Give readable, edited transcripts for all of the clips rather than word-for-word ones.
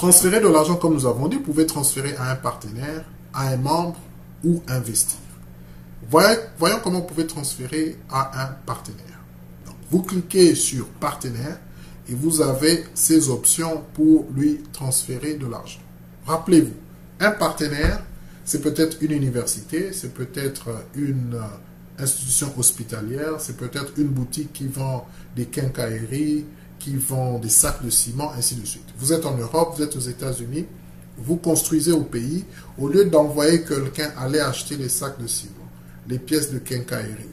Transférer de l'argent, comme nous avons dit, vous pouvez transférer à un partenaire, à un membre ou investir. Voyons comment vous pouvez transférer à un partenaire. Donc, vous cliquez sur partenaire et vous avez ces options pour lui transférer de l'argent. Rappelez-vous, un partenaire, c'est peut-être une université, c'est peut-être une institution hospitalière, c'est peut-être une boutique qui vend des quincailleries, qui vend des sacs de ciment, ainsi de suite. Vous êtes en Europe, vous êtes aux États-Unis, vous construisez au pays, au lieu d'envoyer quelqu'un aller acheter les sacs de ciment, les pièces de quincaillerie,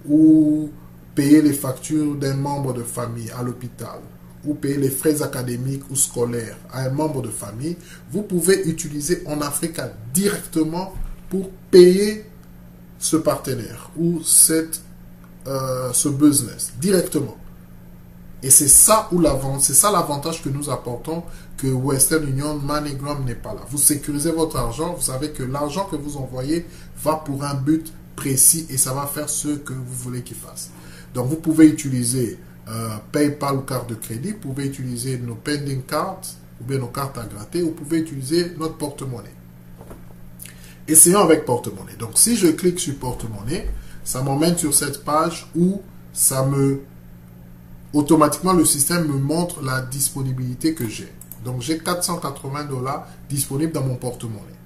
ou payer les factures d'un membre de famille à l'hôpital, ou payer les frais académiques ou scolaires à un membre de famille, vous pouvez utiliser OnAfrica directement pour payer ce partenaire ou ce business directement. Et c'est ça l'avantage que nous apportons, que Western Union, MoneyGram n'est pas là. Vous sécurisez votre argent, vous savez que l'argent que vous envoyez va pour un but précis et ça va faire ce que vous voulez qu'il fasse. Donc vous pouvez utiliser PayPal ou carte de crédit, vous pouvez utiliser nos pending cards ou bien nos cartes à gratter, vous pouvez utiliser notre porte-monnaie. Essayons avec porte-monnaie. Donc si je clique sur porte-monnaie, ça m'emmène sur cette page où automatiquement le système me montre la disponibilité que j'ai. Donc j'ai 480 $ disponibles dans mon porte-monnaie.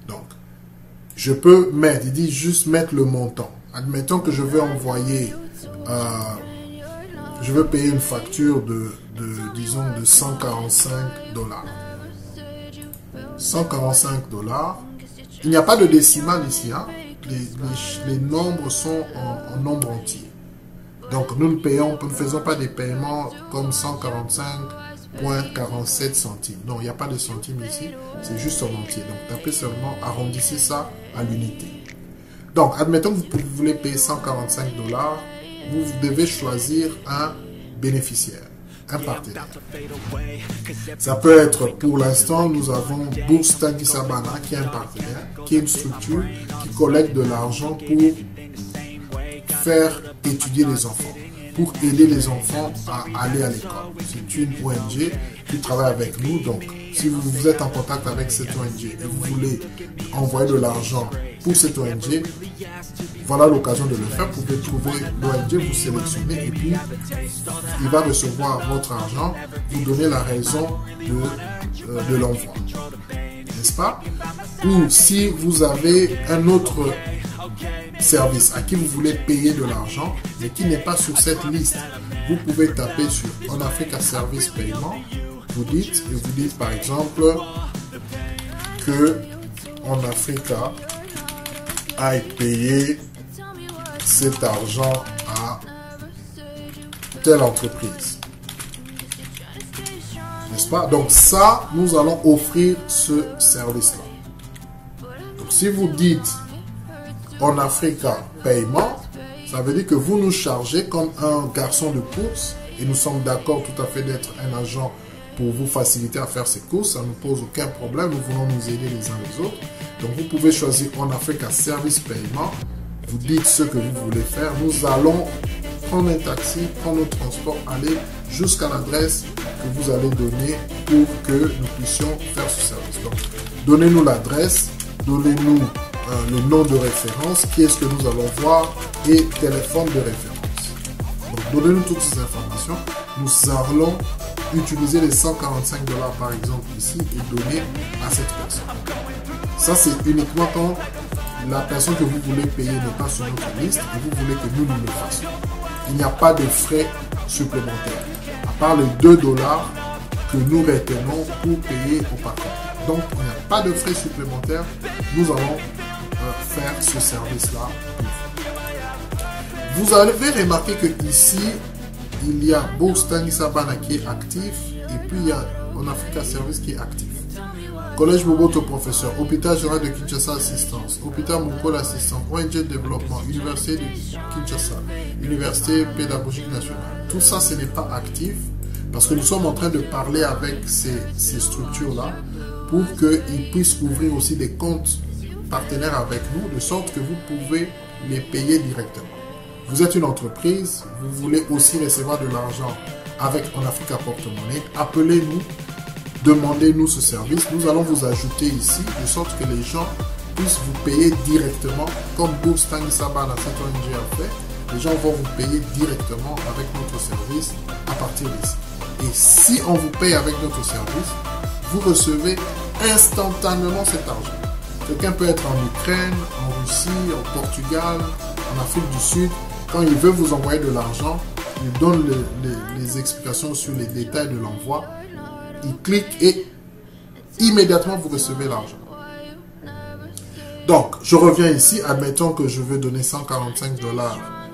Donc je peux mettre, il dit juste mettre le montant. Admettons que je veux envoyer, je veux payer une facture disons de 145 $. 145 $. Il n'y a pas de décimale ici. Hein? Les nombres sont en nombre entier. Donc nous ne faisons pas des paiements comme 145,47 centimes. Non, il n'y a pas de centimes ici. C'est juste en entier. Donc tapez seulement, arrondissez ça à l'unité. Donc admettons que vous voulez payer 145 $. Vous devez choisir un bénéficiaire, un partenaire. Ça peut être, pour l'instant, nous avons Bourse Tanguy Sabana qui est un partenaire, qui est une structure qui collecte de l'argent pour faire étudier les enfants, pour aider les enfants à aller à l'école. C'est une ONG qui travaille avec nous. Donc, si vous êtes en contact avec cette ONG et vous voulez envoyer de l'argent pour cette ONG, voilà l'occasion de le faire. Vous pouvez trouver l'ONG, vous sélectionnez et puis il va recevoir votre argent, vous donner la raison de l'envoi. N'est-ce pas? Ou si vous avez un autre service à qui vous voulez payer de l'argent mais qui n'est pas sur cette liste, vous pouvez taper sur OnAfrica Service Paiement. Vous dites par exemple que OnAfrica a payé cet argent à telle entreprise. N'est-ce pas? Donc ça, nous allons offrir ce service-là. Donc si vous dites OnAfrica Paiement, ça veut dire que vous nous chargez comme un garçon de course et nous sommes d'accord tout à fait d'être un agent pour vous faciliter à faire ces courses. Ça ne nous pose aucun problème. Nous voulons nous aider les uns les autres. Donc vous pouvez choisir OnAfrica Service Paiement. Vous dites ce que vous voulez faire. Nous allons prendre un taxi, prendre le transport, aller jusqu'à l'adresse que vous allez donner pour que nous puissions faire ce service. Donc donnez-nous l'adresse, donnez-nous le nom de référence, qui est-ce que nous allons voir et téléphone de référence. Donc donnez-nous toutes ces informations. Nous allons utiliser les 145 $ par exemple ici et donner à cette personne. Ça c'est uniquement quand la personne que vous voulez payer n'est pas sur notre liste et vous voulez que nous le fassions. Il n'y a pas de frais supplémentaires, à part les 2 $ que nous retenons pour payer au partenaire. Donc il n'y a pas de frais supplémentaires, nous allons faire ce service-là. Vous avez remarqué que ici, il y a Bourse Tanguy Sabana qui est actif et puis il y a OnAfrica Service qui est actif. Collège Boboto Professeur, Hôpital Général de Kinshasa Assistance, Hôpital Moukola Assistance, ONG Développement, Université de Kinshasa, Université Pédagogique Nationale. Tout ça, ce n'est pas actif parce que nous sommes en train de parler avec ces structures-là pour qu'ils puissent ouvrir aussi des comptes partenaires avec nous, de sorte que vous pouvez les payer directement. Vous êtes une entreprise, vous voulez aussi recevoir de l'argent avec OnAfrica Porte-Monnaie, appelez-nous demandez-nous ce service. Nous allons vous ajouter ici, de sorte que les gens puissent vous payer directement, comme Bourse Tangisaba, la cette ONG a fait. Les gens vont vous payer directement avec notre service à partir d'ici. Et si on vous paye avec notre service, vous recevez instantanément cet argent. Quelqu'un peut être en Ukraine, en Russie, en Portugal, en Afrique du Sud. Quand il veut vous envoyer de l'argent, il donne les explications sur les détails de l'envoi. Il clique et immédiatement vous recevez l'argent. Donc, je reviens ici. Admettons que je veux donner 145 $.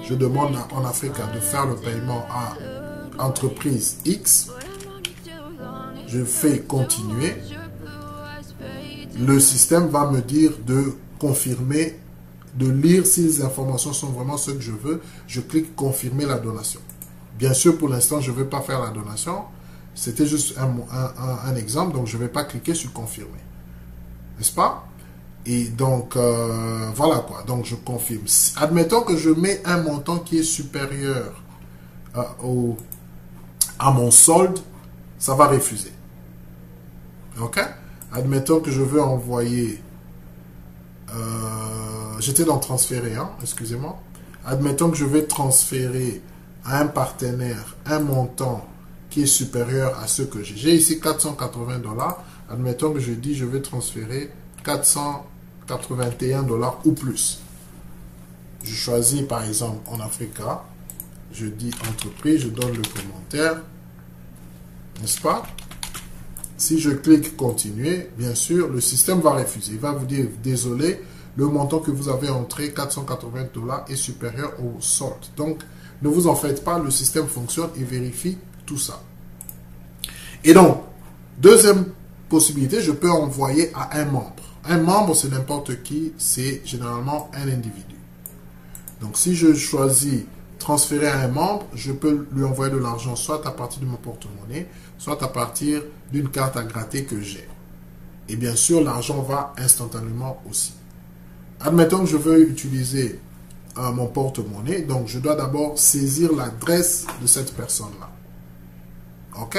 Je demande en Afrique de faire le paiement à entreprise X. Je fais continuer. Le système va me dire de confirmer, de lire si les informations sont vraiment ce que je veux. Je clique confirmer la donation. Bien sûr, pour l'instant, je ne veux pas faire la donation. C'était juste un exemple, donc je ne vais pas cliquer sur confirmer. N'est-ce pas? Et donc, voilà quoi. Donc, je confirme. Admettons que je mets un montant qui est supérieur à mon solde, ça va refuser. OK? Admettons que je veux envoyer... J'étais dans transférer, hein, excusez-moi. Admettons que je vais transférer à un partenaire un montant qui est supérieur à ce que j'ai. J'ai ici 480 $. Admettons que je dis je vais transférer 481 $ ou plus. Je choisis par exemple en Africa. Je dis entreprise, je donne le commentaire. N'est-ce pas? Si je clique continuer, bien sûr, le système va refuser. Il va vous dire désolé, le montant que vous avez entré, 480 $, est supérieur au solde. Donc, ne vous en faites pas, le système fonctionne et vérifie tout ça. Et donc, deuxième possibilité, je peux envoyer à un membre. Un membre, c'est n'importe qui, c'est généralement un individu. Donc, si je choisis transférer à un membre, je peux lui envoyer de l'argent soit à partir de mon porte-monnaie, soit à partir d'une carte à gratter que j'ai. Et bien sûr, l'argent va instantanément aussi. Admettons que je veux utiliser mon porte-monnaie, donc je dois d'abord saisir l'adresse de cette personne-là. OK?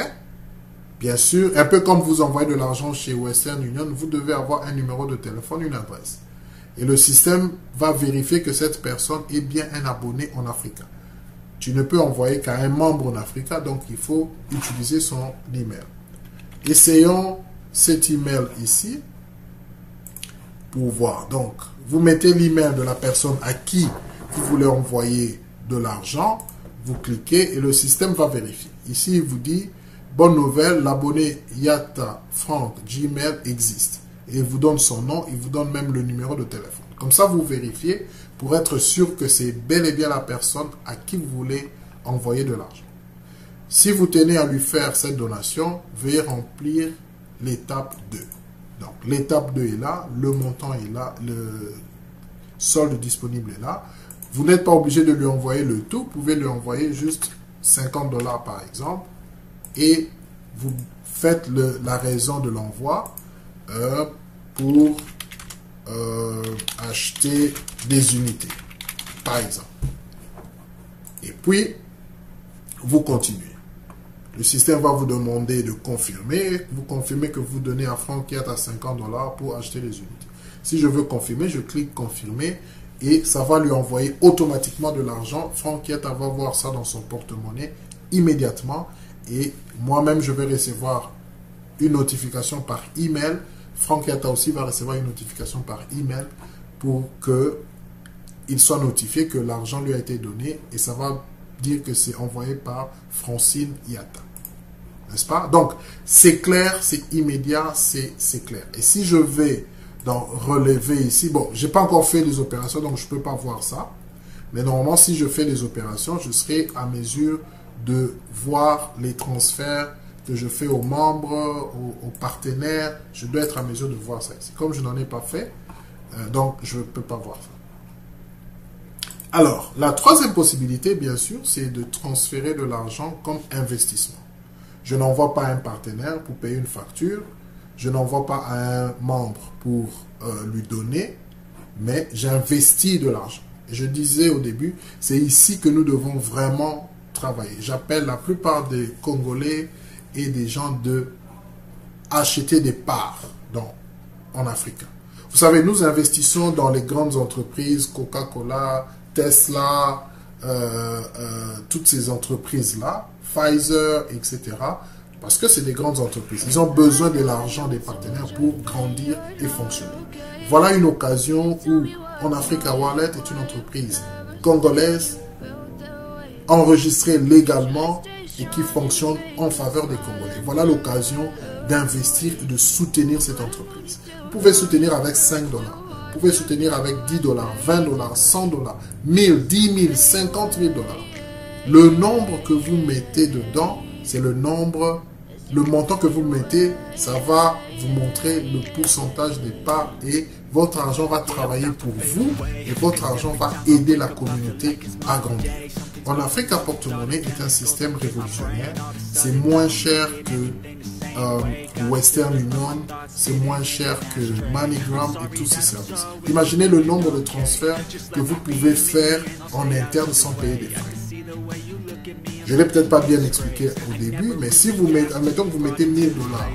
Bien sûr, un peu comme vous envoyez de l'argent chez Western Union, vous devez avoir un numéro de téléphone, une adresse. Et le système va vérifier que cette personne est bien un abonné en Africa. Tu ne peux envoyer qu'à un membre en Africa, donc il faut utiliser son email. Essayons cet email ici pour voir. Donc, vous mettez l'email de la personne à qui vous voulez envoyer de l'argent, vous cliquez et le système va vérifier. Ici, il vous dit, bonne nouvelle, l'abonné Yatta Frank Gmail existe. Et il vous donne son nom, il vous donne même le numéro de téléphone. Comme ça, vous vérifiez pour être sûr que c'est bel et bien la personne à qui vous voulez envoyer de l'argent. Si vous tenez à lui faire cette donation, veuillez remplir l'étape 2. Donc, l'étape 2 est là, le montant est là, le solde disponible est là. Vous n'êtes pas obligé de lui envoyer le tout, vous pouvez lui envoyer juste 50 $ par exemple. Et vous faites la raison de l'envoi pour acheter des unités, par exemple. Et puis, vous continuez. Le système va vous demander de confirmer. Vous confirmez que vous donnez à Franck qui est à 50 $ pour acheter les unités. Si je veux confirmer, je clique confirmer et ça va lui envoyer automatiquement de l'argent. Franck Kieta va voir ça dans son porte-monnaie immédiatement et moi-même je vais recevoir une notification par email. Franck Kieta aussi va recevoir une notification par email pour qu'il soit notifié que l'argent lui a été donné et ça va dire que c'est envoyé par Francine Yatta. N'est-ce pas? Donc, c'est clair, c'est immédiat, c'est clair. Et si je vais dans relever ici, bon, j'ai pas encore fait les opérations, donc je peux pas voir ça. Mais normalement, si je fais les opérations, je serai à mesure de voir les transferts que je fais aux membres, aux partenaires. Je dois être à mesure de voir ça ici. Comme je n'en ai pas fait, donc je ne peux pas voir ça. Alors, la troisième possibilité, bien sûr, c'est de transférer de l'argent comme investissement. Je n'envoie pas à un partenaire pour payer une facture. Je n'envoie pas à un membre pour lui donner, mais j'investis de l'argent. Je disais au début, c'est ici que nous devons vraiment travailler. J'appelle la plupart des Congolais et des gens de acheter des parts en Afrique. Vous savez, nous investissons dans les grandes entreprises, Coca-Cola, Tesla, toutes ces entreprises-là, Pfizer, etc. Parce que c'est des grandes entreprises. Ils ont besoin de l'argent des partenaires pour grandir et fonctionner. Voilà une occasion où En Africa Wallet est une entreprise congolaise enregistrée légalement et qui fonctionne en faveur des Congolais. Voilà l'occasion d'investir et de soutenir cette entreprise. Vous pouvez soutenir avec 5 dollars. Vous pouvez soutenir avec 10 dollars, 20 dollars, 100 dollars, 1000, 10 000, 50 000 dollars. Le nombre que vous mettez dedans, c'est le montant que vous mettez, ça va vous montrer le pourcentage des parts et votre argent va travailler pour vous et votre argent va aider la communauté à grandir. En Afrique, un porte-monnaie est un système révolutionnaire. C'est moins cher que Western Union, c'est moins cher que MoneyGram et tous ces services. Imaginez le nombre de transferts que vous pouvez faire en interne sans payer des frais. Je ne l'ai peut-être pas bien expliqué au début, mais si vous mettez, admettons que vous mettez 1000 dollars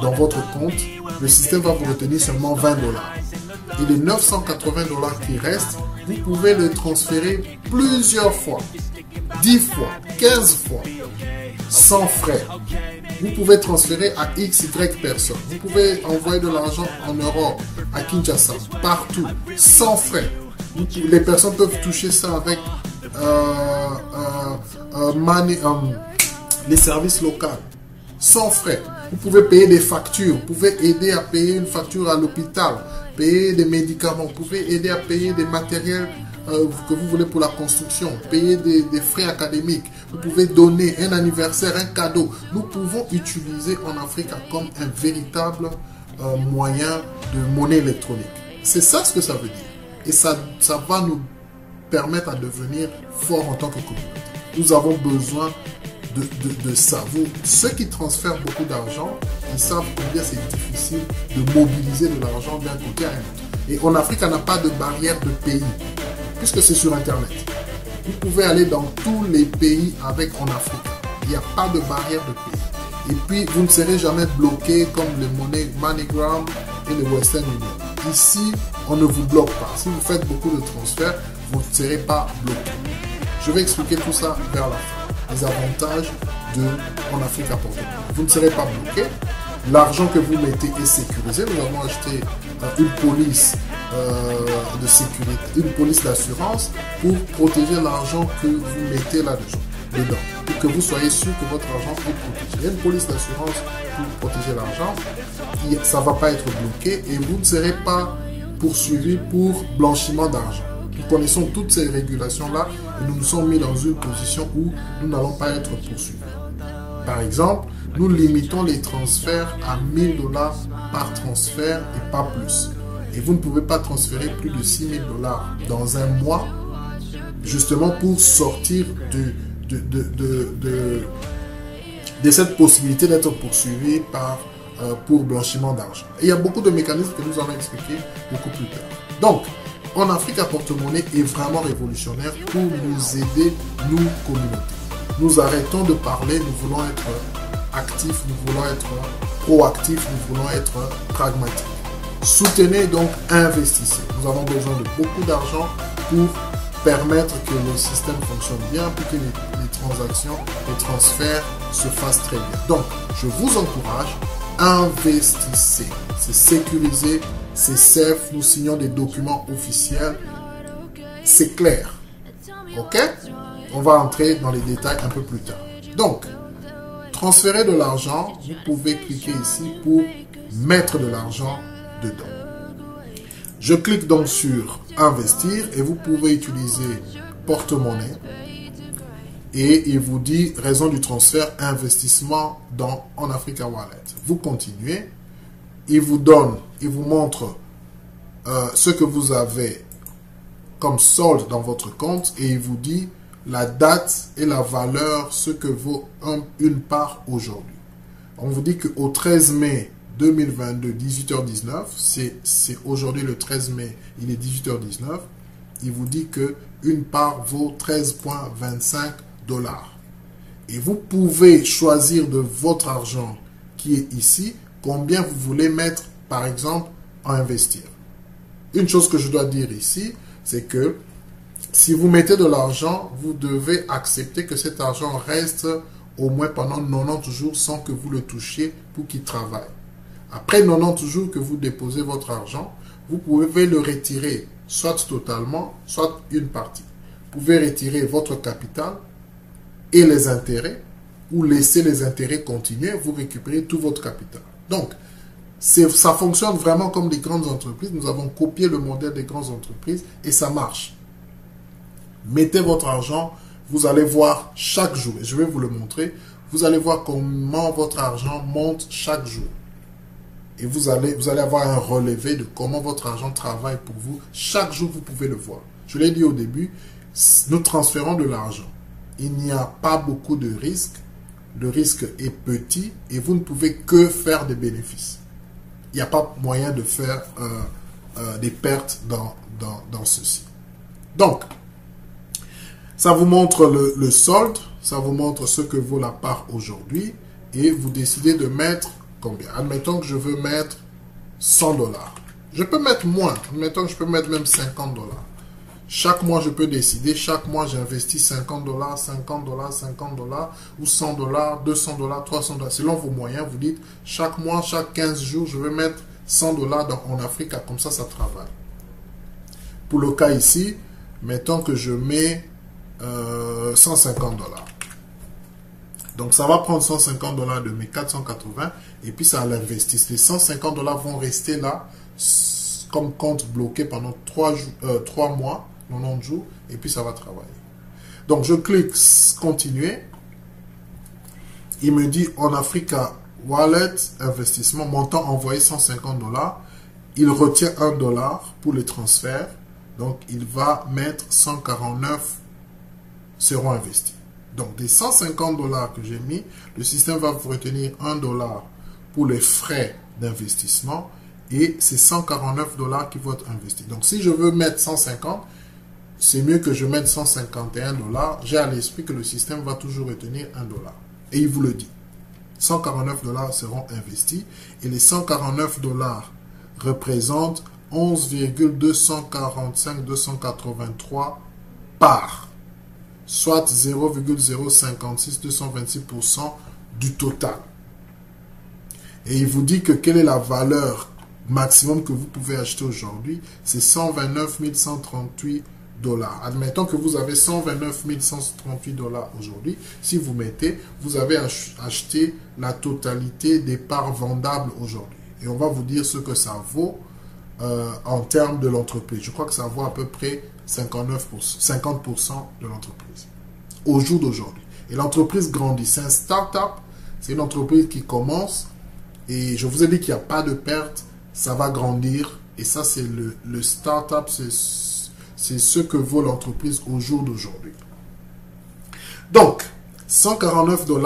dans votre compte, le système va vous retenir seulement 20 dollars. Et les 980 dollars qui restent, vous pouvez les transférer plusieurs fois, 10 fois, 15 fois, sans frais. Vous pouvez transférer à XY personnes. Vous pouvez envoyer de l'argent en Europe, à Kinshasa, partout, sans frais. Les personnes peuvent toucher ça avec les services locaux, sans frais. Vous pouvez payer des factures, vous pouvez aider à payer une facture à l'hôpital, payer des médicaments, vous pouvez aider à payer des matériels que vous voulez pour la construction, payer des frais académiques, vous pouvez donner un anniversaire, un cadeau. Nous pouvons utiliser en Afrique comme un véritable moyen de monnaie électronique. C'est ça ce que ça veut dire. Et ça va nous permettre à devenir fort en tant que communauté. Nous avons besoin de ça. Ceux qui transfèrent beaucoup d'argent, ils savent combien c'est difficile de mobiliser de l'argent d'un côté à un autre. Et en Afrique, on n'a pas de barrière de pays, puisque c'est sur Internet. Vous pouvez aller dans tous les pays avec en Afrique. Il n'y a pas de barrière de pays. Et puis, vous ne serez jamais bloqué comme les monnaies MoneyGram et le Western Union. Ici, on ne vous bloque pas. Si vous faites beaucoup de transferts, vous ne serez pas bloqué. Je vais expliquer tout ça vers la fin. Les avantages en Afrique à porter. Vous ne serez pas bloqué. L'argent que vous mettez est sécurisé. Nous avons acheté une police de sécurité, une police d'assurance pour protéger l'argent que vous mettez dedans. Pour que vous soyez sûr que votre argent est protégé. Il y a une police d'assurance pour protéger l'argent. Ça ne va pas être bloqué et vous ne serez pas poursuivi pour blanchiment d'argent. Nous connaissons toutes ces régulations-là et nous nous sommes mis dans une position où nous n'allons pas être poursuivis. Par exemple, nous limitons les transferts à 1000 dollars par transfert et pas plus. Et vous ne pouvez pas transférer plus de 6000 dollars dans un mois, justement pour sortir de cette possibilité d'être poursuivi pour blanchiment d'argent. Et il y a beaucoup de mécanismes que nous allons expliquer beaucoup plus tard. Donc, en Afrique, un porte-monnaie est vraiment révolutionnaire pour nous aider, nous, communautés. Nous arrêtons de parler, nous voulons être actifs, nous voulons être proactifs, nous voulons être pragmatiques. Soutenez donc, investissez. Nous avons besoin de beaucoup d'argent pour permettre que le système fonctionne bien, pour que les transactions, les transferts se fassent très bien. Donc, je vous encourage, investissez. C'est sécurisé, c'est safe, nous signons des documents officiels. C'est clair. Ok? On va entrer dans les détails un peu plus tard. Donc, transférer de l'argent, vous pouvez cliquer ici pour mettre de l'argent dedans. Je clique donc sur investir et vous pouvez utiliser porte-monnaie et il vous dit raison du transfert investissement en Africa Wallet. Vous continuez, il vous montre ce que vous avez comme solde dans votre compte et il vous dit la date et la valeur, ce que vaut une part aujourd'hui. On vous dit qu'au 13 mai 2022, 18h19, c'est aujourd'hui le 13 mai, il est 18h19, il vous dit que une part vaut 13,25 dollars. Et vous pouvez choisir de votre argent qui est ici combien vous voulez mettre, par exemple, à investir. Une chose que je dois dire ici, c'est que si vous mettez de l'argent, vous devez accepter que cet argent reste au moins pendant 90 jours sans que vous le touchiez pour qu'il travaille. Après 90 jours que vous déposez votre argent, vous pouvez le retirer soit totalement, soit une partie. Vous pouvez retirer votre capital et les intérêts ou laisser les intérêts continuer, vous récupérez tout votre capital. Donc, ça fonctionne vraiment comme les grandes entreprises. Nous avons copié le modèle des grandes entreprises et ça marche. Mettez votre argent, vous allez voir chaque jour, et je vais vous le montrer, vous allez voir comment votre argent monte chaque jour. Et vous allez avoir un relevé de comment votre argent travaille pour vous. Chaque jour, vous pouvez le voir. Je l'ai dit au début, nous transférons de l'argent. Il n'y a pas beaucoup de risques. Le risque est petit et vous ne pouvez que faire des bénéfices. Il n'y a pas moyen de faire des pertes dans ceci. Donc, ça vous montre le solde, ça vous montre ce que vaut la part aujourd'hui et vous décidez de mettre combien. Admettons que je veux mettre 100 $. Je peux mettre moins, admettons que je peux mettre même 50 $. Chaque mois, je peux décider, chaque mois, j'investis 50 $, 50 $, 50 $ ou 100 $, 200 $, 300 $. Selon vos moyens, vous dites, chaque mois, chaque 15 jours, je vais mettre 100 $ en Afrique, comme ça travaille. Pour le cas ici, mettons que je mets 150 $. Donc, ça va prendre 150 $ de mes 480 et puis ça l'investit. Les 150 $ vont rester là comme compte bloqué pendant 3 mois. 90 jours, et puis ça va travailler. Donc, je clique continuer. Il me dit en Africa Wallet, investissement, montant envoyé 150 $. Il retient 1 $ pour les transferts. Donc, il va mettre 149 seront investis. Donc, des 150 $ que j'ai mis, le système va vous retenir 1 $ pour les frais d'investissement et c'est 149 $ qui vont être investis. Donc, si je veux mettre 150, c'est mieux que je mette 151 $. J'ai à l'esprit que le système va toujours retenir 1 $. Et il vous le dit. 149 $ seront investis. Et les 149 $ représentent 11,245-283 parts. Soit 0,056-226% du total. Et il vous dit que quelle est la valeur maximum que vous pouvez acheter aujourd'hui. C'est 129 138 $. Admettons que vous avez 129 138 $ aujourd'hui. Si vous mettez, vous avez acheté la totalité des parts vendables aujourd'hui. Et on va vous dire ce que ça vaut en termes de l'entreprise. Je crois que ça vaut à peu près 50% de l'entreprise au jour d'aujourd'hui. Et l'entreprise grandit. C'est un start-up. C'est une entreprise qui commence. Et je vous ai dit qu'il n'y a pas de perte. Ça va grandir. Et ça, c'est le start-up. C'est ce que vaut l'entreprise au jour d'aujourd'hui. Donc, 149 $,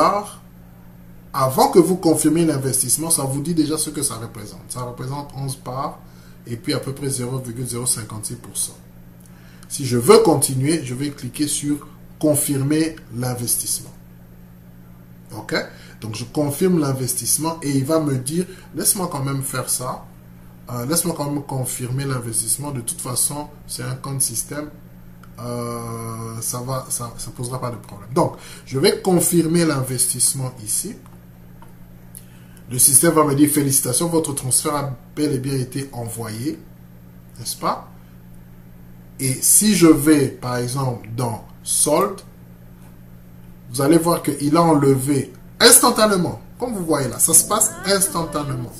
avant que vous confirmiez l'investissement, ça vous dit déjà ce que ça représente. Ça représente 11 parts et puis à peu près 0,056%. Si je veux continuer, je vais cliquer sur confirmer l'investissement. OK? Donc, je confirme l'investissement et il va me dire, laisse-moi quand même faire ça. Laisse-moi quand même confirmer l'investissement. De toute façon, c'est un compte système. Ça posera pas de problème. Donc, je vais confirmer l'investissement ici. Le système va me dire félicitations, votre transfert a bel et bien été envoyé. N'est-ce pas? Et si je vais, par exemple, dans solde, vous allez voir qu'il a enlevé instantanément. Comme vous voyez là, ça se passe instantanément.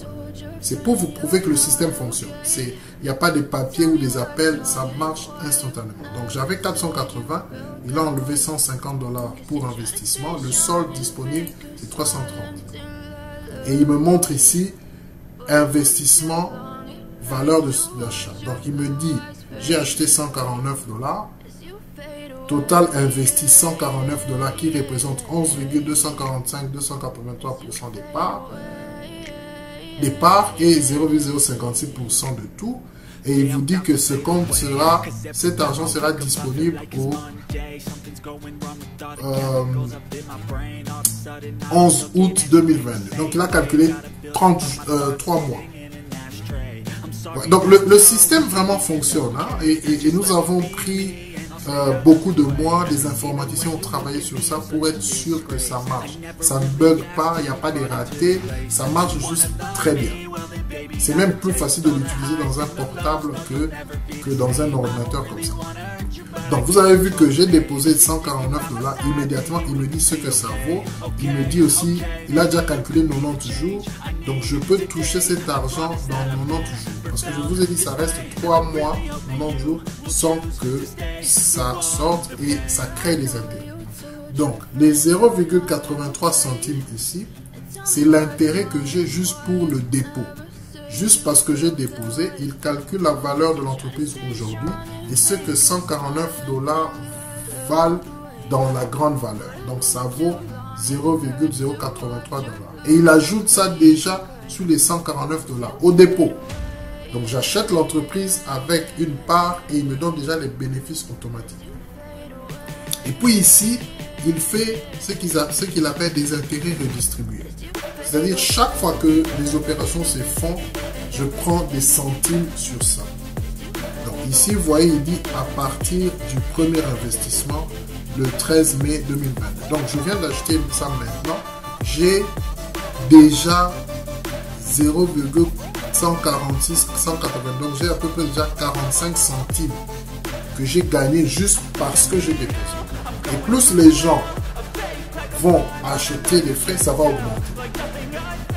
C'est pour vous prouver que le système fonctionne. Il n'y a pas de papiers ou des appels, ça marche instantanément. Donc j'avais 480, il a enlevé 150 $ pour investissement. Le solde disponible, c'est 330. Et il me montre ici, investissement, valeur d'achat. Donc il me dit, j'ai acheté 149 $. Total investi 149 $ qui représente 11,245-283% des parts et 0,056% de tout. et il vous dit que ce compte sera, cet argent sera disponible au 11 août 2022. Donc il a calculé 3 mois. Ouais, donc le système vraiment fonctionne, hein, et nous avons pris beaucoup de mois, des informaticiens ont travaillé sur ça pour être sûr que ça marche. Ça ne bug pas, il n'y a pas de ratés, ça marche juste très bien. C'est même plus facile de l'utiliser dans un portable que dans un ordinateur comme ça. Donc vous avez vu que j'ai déposé 149 $. Immédiatement, il me dit ce que ça vaut. Il me dit aussi, il a déjà calculé 90 jours. Donc je peux toucher cet argent dans 90 jours. Parce que je vous ai dit, ça reste 3 mois, 90 jours, sans que ça sorte et ça crée des intérêts. Donc les 0,83 centimes ici, c'est l'intérêt que j'ai juste pour le dépôt. Juste parce que j'ai déposé, il calcule la valeur de l'entreprise aujourd'hui et ce que 149 $ valent dans la grande valeur. Donc ça vaut 0,083 $. Et il ajoute ça déjà sur les 149 $ au dépôt. Donc j'achète l'entreprise avec une part et il me donne déjà les bénéfices automatiques. Et puis ici, il fait ce qu'il appelle des intérêts redistribués. C'est-à-dire chaque fois que les opérations se font, je prends des centimes sur ça. Donc ici, vous voyez, il dit à partir du premier investissement, le 13 mai 2020. Donc je viens d'acheter ça maintenant. J'ai déjà 0,146, 180. Donc j'ai à peu près déjà 45 centimes que j'ai gagné juste parce que j'ai déposé. Et plus les gens vont acheter des frais, ça va augmenter.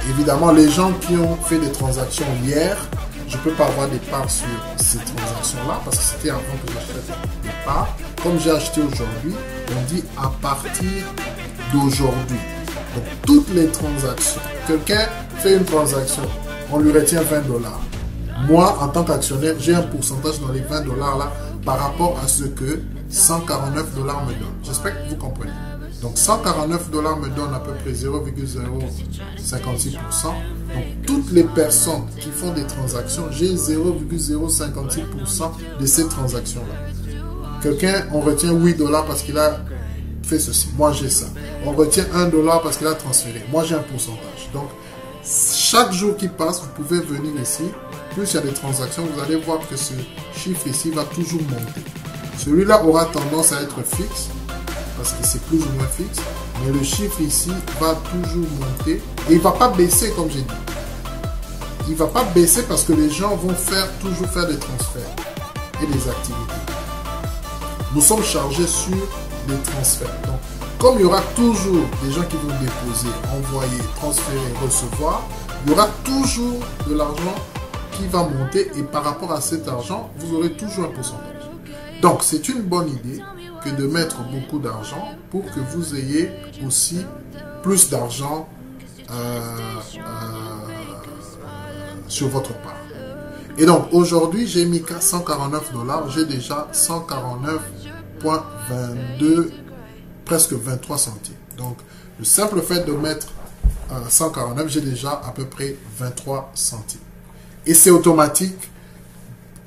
Évidemment, les gens qui ont fait des transactions hier, je ne peux pas avoir des parts sur ces transactions-là parce que c'était avant que j'achète des parts. Comme j'ai acheté aujourd'hui, on dit à partir d'aujourd'hui. Donc, toutes les transactions. Quelqu'un fait une transaction, on lui retient 20 $. Moi, en tant qu'actionnaire, j'ai un pourcentage dans les 20 $ là par rapport à ce que 149 $ me donne. J'espère que vous comprenez. Donc 149 $ me donne à peu près 0,056%. Donc toutes les personnes qui font des transactions, j'ai 0,056% de ces transactions-là. Quelqu'un, on retient 8 $ parce qu'il a fait ceci. Moi, j'ai ça. On retient 1 $ parce qu'il a transféré. Moi, j'ai un pourcentage. Donc, chaque jour qui passe, vous pouvez venir ici. Plus il y a des transactions, vous allez voir que ce chiffre ici va toujours monter. Celui-là aura tendance à être fixe parce que c'est plus ou moins fixe. Mais le chiffre ici va toujours monter et il ne va pas baisser comme j'ai dit. Il ne va pas baisser parce que les gens vont toujours faire des transferts et des activités. Nous sommes chargés sur les transferts. Donc, comme il y aura toujours des gens qui vont déposer, envoyer, transférer, recevoir, il y aura toujours de l'argent qui va monter et par rapport à cet argent, vous aurez toujours un pourcentage. Donc, c'est une bonne idée que de mettre beaucoup d'argent pour que vous ayez aussi plus d'argent sur votre part. Et donc, aujourd'hui, j'ai mis 149 $, j'ai déjà 149,22, presque 23 centimes. Donc, le simple fait de mettre 149, j'ai déjà à peu près 23 centimes. Et c'est automatique.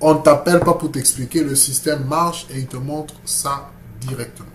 On ne t'appelle pas pour t'expliquer, le système marche et il te montre ça directement.